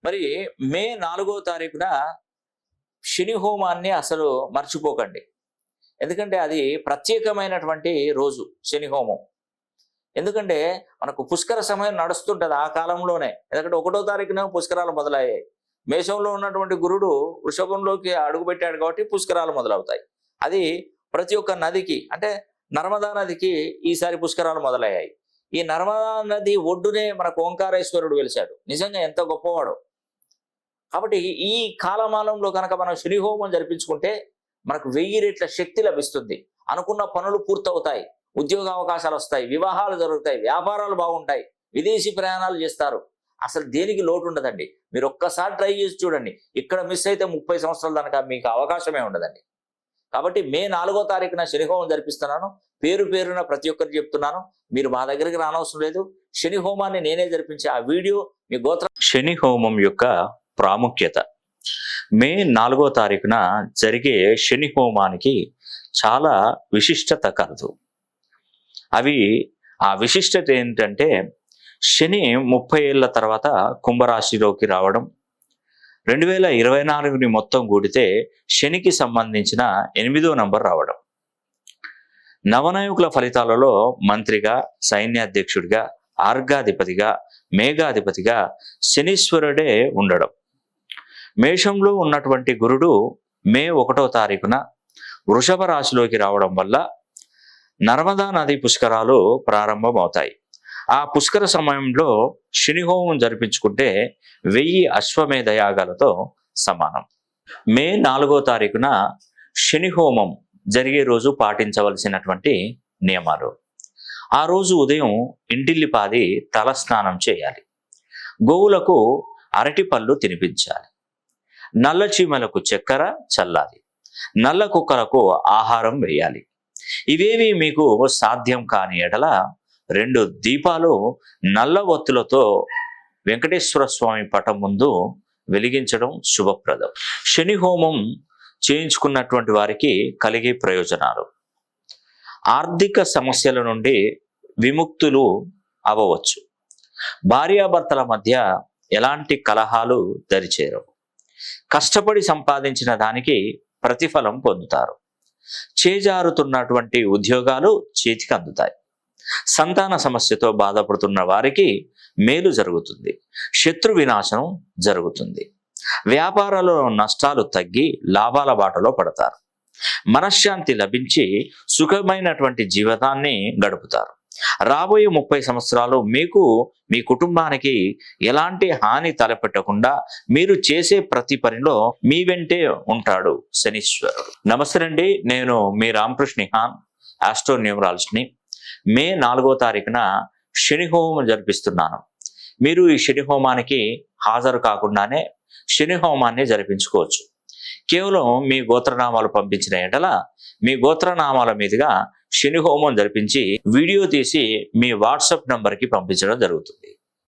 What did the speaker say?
మరి మే 4వ తారీఖున శని హోమాన్ని అసలు మర్చిపోకండి. ఎందుకంటే అది ప్రత్యేకమైనటువంటి రోజు శని హోమం. ఎందుకంటే మనకు పుష్కర సమయం నడుస్తుంటుంది ఆ కాలంలోనే. ఎందుకంటే 1వ తారీఖున పుష్కరాలు మొదలయ్యాయి. మేషంలో ఉన్నటువంటి గురుడు వృషభంలోకి అడుగుపెట్టాడు కాబట్టి పుష్కరాలు మొదలవుతాయి. అది ప్రతి ఒక్క నదికి, అంటే నర్మదా నదికి ఈసారి పుష్కరాలు మొదలయ్యాయి. ఈ నర్మదా నది ఒడ్డునే మనకు ఓంకారేశ్వరుడు వెలిశాడు. నిజంగా ఎంత గొప్పవాడు. కాబట్టి ఈ కాలమానంలో కనుక మనం శని హోమం జరిపించుకుంటే మనకు 1000 రెట్ల శక్తి లభిస్తుంది. అనుకున్న పనులు పూర్తవుతాయి, ఉద్యోగ అవకాశాలు వస్తాయి, వివాహాలు జరుగుతాయి, వ్యాపారాలు బాగుంటాయి, విదేశీ ప్రయాణాలు చేస్తారు. అసలు దేనికి లోటు ఉండదండి. మీరు ఒక్కసారి ట్రై చేసి చూడండి. ఇక్కడ మిస్ అయితే 30 సంవత్సరాల దాకా మీకు అవకాశమే ఉండదండి. కాబట్టి మే 4వ తారీఖున శని హోమం జరిపిస్తున్నాను. పేరు పేరున ప్రతి ఒక్కరికి చెప్తున్నాను. మీరు మా దగ్గరికి రానవసరం లేదు. శని హోమాన్ని నేనే జరిపించే ఆ వీడియో మీ గోత్ర. శని హోమం యొక్క ప్రాముఖ్యత. మే 4వ తారీఖున జరిగే శని హోమానికి చాలా విశిష్టత కలదు. ఆ విశిష్టత ఏంటంటే, శని 30 ఏళ్ల తర్వాత కుంభరాశిలోకి రావడం, 2024ని మొత్తం కూడితే శనికి సంబంధించిన 8వ నంబర్ రావడం, నవనాయకుల ఫలితాలలో మంత్రిగా, సైన్యాధ్యక్షుడిగా, ఆర్గాధిపతిగా, మేఘాధిపతిగా శనీశ్వరుడే ఉండడం, మేషంలో ఉన్నటువంటి గురుడు మే 1వ తారీఖున వృషభ రాశిలోకి రావడం వల్ల నర్మదా నది పుష్కరాలు ప్రారంభమవుతాయి. ఆ పుష్కర సమయంలో శని హోమం జరిపించుకుంటే 1000 అశ్వమేధ యాగాలతో సమానం. మే 4వ తారీఖున శని హోమం జరిగే రోజు పాటించవలసినటువంటి నియమాలు. ఆ రోజు ఉదయం ఇంటిల్లిపాది తలస్నానం చేయాలి. గోవులకు అరటి పళ్ళు తినిపించాలి. నల్ల చీమలకు చక్కెర చల్లాలి. నల్ల కుక్కలకు ఆహారం వేయాలి. ఇవేవి మీకు సాధ్యం కాని ఎడల 2 దీపాలు నల్ల ఒత్తులతో వెంకటేశ్వర స్వామి పటం ముందు వెలిగించడం శుభప్రదం. శని హోమం చేయించుకున్నటువంటి వారికి కలిగే ప్రయోజనాలు: ఆర్థిక సమస్యల నుండి విముక్తులు అవ్వవచ్చు. భార్యాభర్తల మధ్య ఎలాంటి కలహాలు దరిచేరవు. కష్టపడి సంపాదించిన దానికి ప్రతిఫలం పొందుతారు. చేజారుతున్నటువంటి ఉద్యోగాలు చేతికి అందుతాయి. సంతాన సమస్యతో బాధపడుతున్న వారికి మేలు జరుగుతుంది. శత్రు వినాశనం జరుగుతుంది. వ్యాపారాలలో నష్టాలు తగ్గి లాభాల బాటలో పడతారు. మనశ్శాంతి లభించి సుఖమైనటువంటి జీవితాన్ని గడుపుతారు. రాబోయే 30 సంవత్సరాలు మీకు, మీ కుటుంబానికి ఎలాంటి హాని తలపెట్టకుండా మీరు చేసే ప్రతి పనిలో మీ వెంటే ఉంటాడు శనీశ్వరుడు. నమస్తే అండి, నేను మీ రామకృష్ణ హాన్, ఆస్ట్రో న్యూమరాలజిస్ట్ని. మే 4వ తారీఖున శని హోమం జరిపిస్తున్నాను. మీరు ఈ శని హోమానికి హాజరు కాకుండానే శని హోమాన్ని జరిపించుకోవచ్చు. కేవలం మీ గోత్రనామాలు పంపించిన ఎడల మీ గోత్రనామాల మీదుగా శని హోమం జరిపించి వీడియో తీసి మీ వాట్సాప్ నంబర్కి పంపించడం జరుగుతుంది.